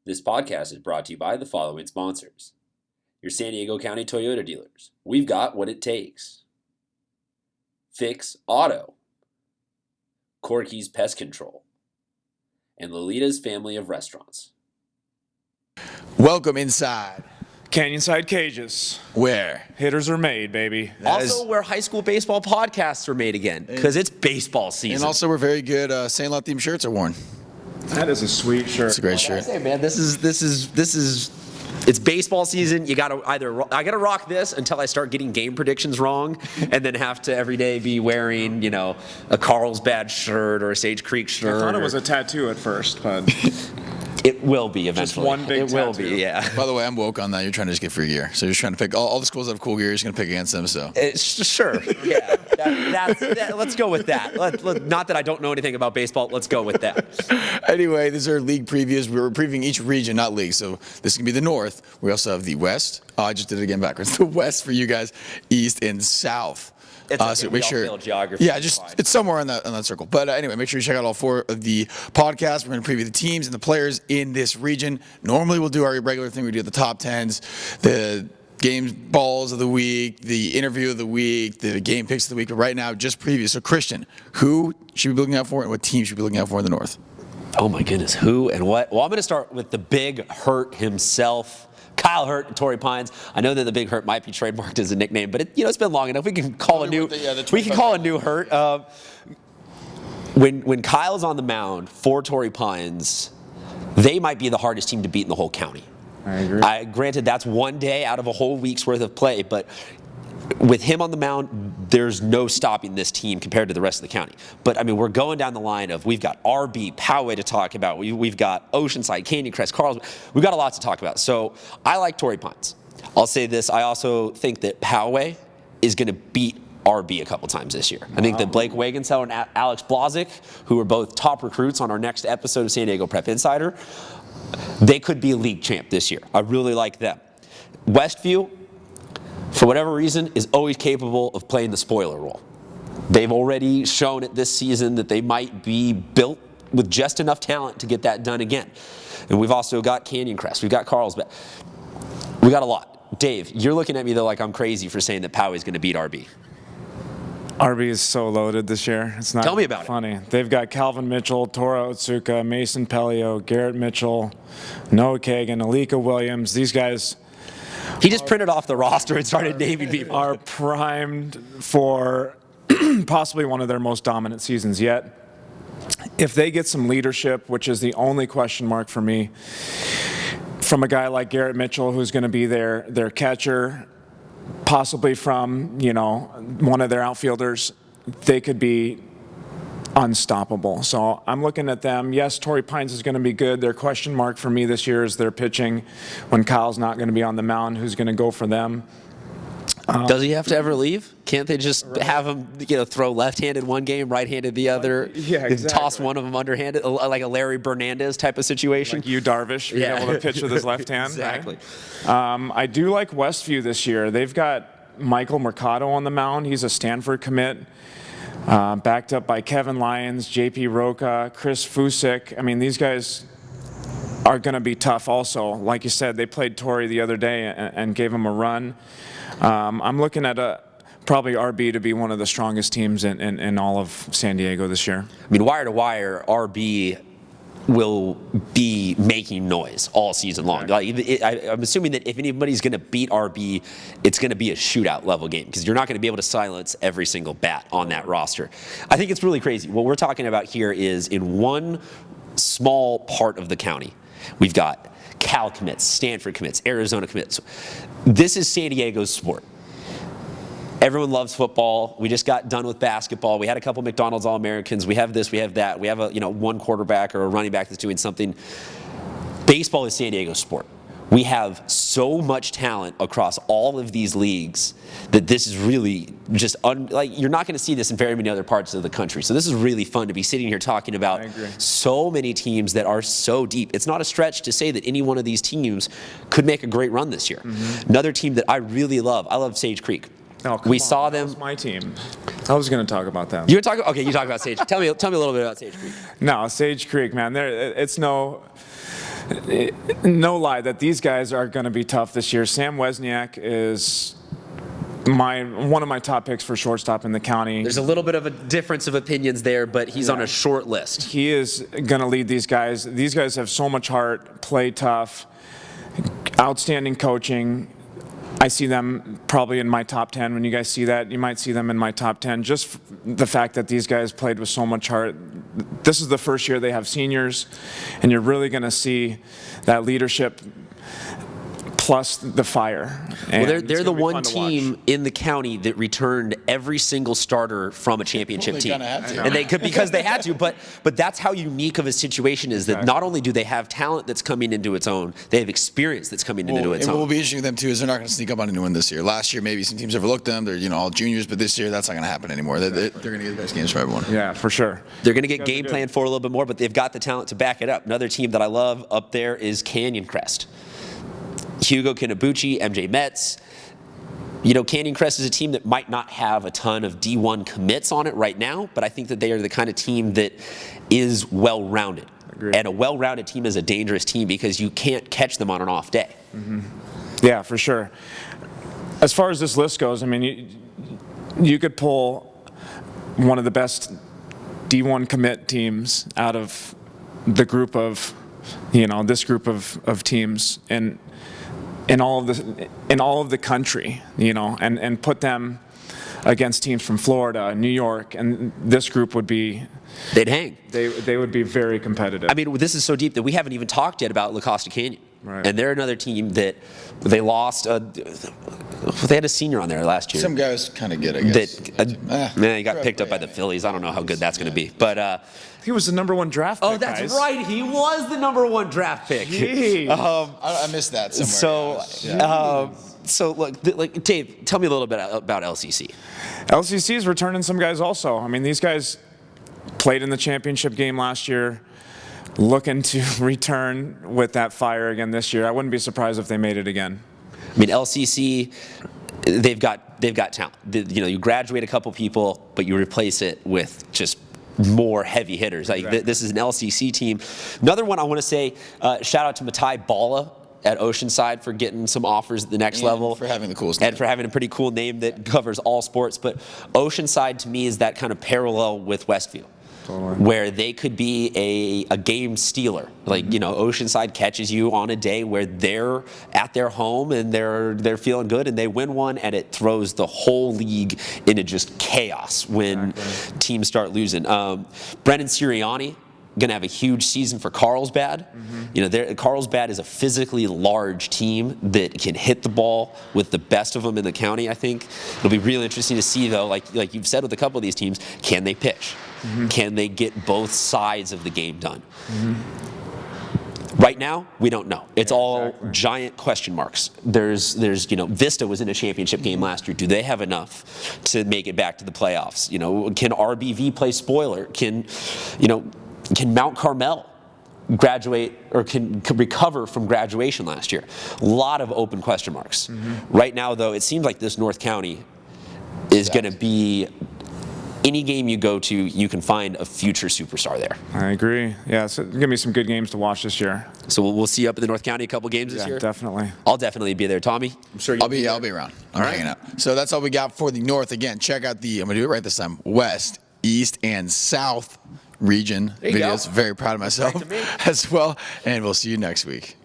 This podcast is brought to you by the following sponsors. Your San Diego County Toyota dealers. We've got what it takes. Fix Auto. Corky's Pest Control. And Lolita's Family of Restaurants. Welcome inside. Canyonside Cages. Where? Hitters are made, baby. Also, where high school baseball podcasts are made again, because it's baseball season. And also, we're very good Sandlot themed shirts are worn. That is a sweet shirt. It's a great shirt. Hey man, this is it's baseball season. You gotta I gotta rock this until I start getting game predictions wrong, and then have to every day be wearing a Carlsbad shirt or a Sage Creek shirt. I thought it was a tattoo at first, but it will be eventually. Just one big It will tattoo. be, yeah. By the way, I'm woke on that. You're trying to just get free gear. So you're just trying to pick all the schools that have cool gear. You're just going to pick against them. So It's just, sure, yeah. Let's go with that. Not that I don't know anything about baseball. Let's go with that. anyway, these are league previews. We're previewing each region, not league. So this can be the North. We also have the West. Oh, I just did it again backwards. The West for you guys, East and South. It's okay. So We make all sure. fail geography. Yeah, It's fine. it's somewhere on that circle. But anyway, make sure you check out all four of the podcasts. We're going to preview the teams and the players in this region. Normally, we'll do our regular thing. We do the top tens, the game balls of the week, the interview of the week, the game picks of the week. But right now, just preview. So Christian, who should we be looking out for, and what team should we be looking out for in the North? Oh my goodness, who and what? Well, I'm going to start with the Big Hurt himself. Kyle Hurt and Torrey Pines. I know that the Big Hurt might be trademarked as a nickname, but it's been long enough. We can call a new Hurt. When Kyle's on the mound for Torrey Pines, they might be the hardest team to beat in the whole county. I agree. Granted, that's one day out of a whole week's worth of play, but with him on the mound, there's no stopping this team compared to the rest of the county. But, I mean, we're going down the line of we've got RB, Poway to talk about. We've got Oceanside, Canyon Crest, Carlsbad. We've got a lot to talk about. So I like Torrey Pines. I'll say this. I also think that Poway is going to beat RB a couple times this year. I think that Blake Wagenseller and Alex Blazik, who are both top recruits on our next episode of San Diego Prep Insider, they could be a league champ this year. I really like them. Westview, for whatever reason, is always capable of playing the spoiler role. They've already shown it this season that they might be built with just enough talent to get that done again. And we've also got Canyon Crest. We've got Carlsbad. We got a lot. Dave, you're looking at me though like I'm crazy for saying that Poway's going to beat RB. RB is so loaded this year. It's not Tell me about it. funny. They've got Calvin Mitchell, Tora Otsuka, Mason Pelio, Garrett Mitchell, Noah Kagan, Alika Williams. These guys He just printed off the roster and started naming people. are primed for possibly one of their most dominant seasons yet. If they get some leadership, which is the only question mark for me, from a guy like Garrett Mitchell, who's going to be their catcher, possibly from one of their outfielders, they could be unstoppable. So I'm looking at them. Yes, Torrey Pines is going to be good. Their question mark for me this year is their pitching. When Kyle's not going to be on the mound, who's going to go for them? Does he have to ever leave? Can't they just have him, throw left-handed one game, right-handed the other? Yeah, and toss exactly. one of them underhanded, like a Larry Bernandez type of situation? Like Darvish, being able to pitch with his left hand. Exactly. Right? I do like Westview this year. They've got Michael Mercado on the mound. He's a Stanford commit. Backed up by Kevin Lyons, J.P. Roca, Chris Fusik. I mean, these guys are going to be tough also. Like you said, they played Torrey the other day and gave him a run. I'm looking at probably RB to be one of the strongest teams in all of San Diego this year. I mean, wire to wire, RB will be making noise all season long. I'm assuming that if anybody's going to beat RB, it's going to be a shootout level game because you're not going to be able to silence every single bat on that roster. I think it's really crazy. What we're talking about here is in one small part of the county, we've got Cal commits, Stanford commits, Arizona commits. This is San Diego's sport. Everyone loves football. We just got done with basketball. We had a couple McDonald's All-Americans. We have this, we have that. We have one quarterback or a running back that's doing something. Baseball is San Diego's sport. We have so much talent across all of these leagues that this is really just you're not going to see this in very many other parts of the country. So this is really fun to be sitting here talking about so many teams that are so deep. It's not a stretch to say that any one of these teams could make a great run this year. Another team that I really love, I love Sage Creek. Oh, we saw them. That was my team. I was going to talk about them. You were talking. Okay, you talk about Sage. Tell me a little bit about Sage Creek. No, Sage Creek, man. no lie that these guys are going to be tough this year. Sam Wozniak is one of my top picks for shortstop in the county. There's a little bit of a difference of opinions there, but he's on a short list. He is going to lead these guys. These guys have so much heart, play tough, outstanding coaching. I see them probably in my top 10. When you guys see that, you might see them in my top 10. Just the fact that these guys played with so much heart. This is the first year they have seniors, and you're really going to see that leadership plus the fire. Well, they're the one team in the county that returned every single starter from a championship Well, they team, kinda had to. and they could because they had to. But that's how unique of a situation is that not only do they have talent that's coming into its own, they have experience that's coming into its and what own. will be interesting with them too is they're not going to sneak up on anyone this year. Last year, maybe some teams overlooked them. They're all juniors, but this year that's not going to happen anymore. They're going to get the best games for everyone. Yeah, for sure. They're going to get game planned for a little bit more, but they've got the talent to back it up. Another team that I love up there is Canyon Crest. Hugo Kinabuchi, MJ Metz. You know, Canyon Crest is a team that might not have a ton of D1 commits on it right now, but I think that they are the kind of team that is well-rounded. Agreed. And a well-rounded team is a dangerous team because you can't catch them on an off day. Yeah, for sure. As far as this list goes, I mean, you could pull one of the best D1 commit teams out of the group of, this group of teams in all of the country, and put them against teams from Florida, New York, and this group would be. They'd hang. They would be very competitive. I mean, this is so deep that we haven't even talked yet about La Costa Canyon. Right. And they're another team that they lost. They had a senior on there last year. Some guys kind of get, I guess. He got picked up by the Phillies. I don't know how good that's going to be. But he was the #1 draft pick. oh, that's guys. right. He was the #1 draft pick. Jeez. I missed that somewhere. So look, Dave, tell me a little bit about LCC. LCC is returning some guys also. I mean, these guys played in the championship game last year, looking to return with that fire again this year. I wouldn't be surprised if they made it again. I mean, LCC, they've got talent. You graduate a couple people, but you replace it with just more heavy hitters. Like this is an LCC team. Another one I want to say, shout out to Matai Bala at Oceanside for getting some offers at the next level. For having the coolest name. And for having a pretty cool name that covers all sports. But Oceanside to me is that kind of parallel with Westview. Totally. Where they could be a game stealer. Like, Oceanside catches you on a day where they're at their home and they're feeling good and they win one, and it throws the whole league into just chaos when teams start losing. Brendan Sirianni gonna have a huge season for Carlsbad. Carlsbad is a physically large team that can hit the ball with the best of them in the county. I think it'll be really interesting to see, though, like you've said with a couple of these teams, can they pitch? Can they get both sides of the game done? Right now, we don't know. It's all giant question marks. There's Vista was in a championship game last year. Do they have enough to make it back to the playoffs? Can RBV play spoiler? Can Mount Carmel graduate or can recover from graduation last year? A lot of open question marks. Right now, though, it seems like this North County is going to be. Any game you go to, you can find a future superstar there. I agree. Yeah, it's going to be some good games to watch this year. So we'll see you up in the North County a couple games this year? Definitely. I'll definitely be there. Tommy, I'm sure I'll be around. I'm hanging out. So that's all we got for the North. Again, check out I'm going to do it right this time, West, East, and South region you videos. go. Very proud of myself as well. And we'll see you next week.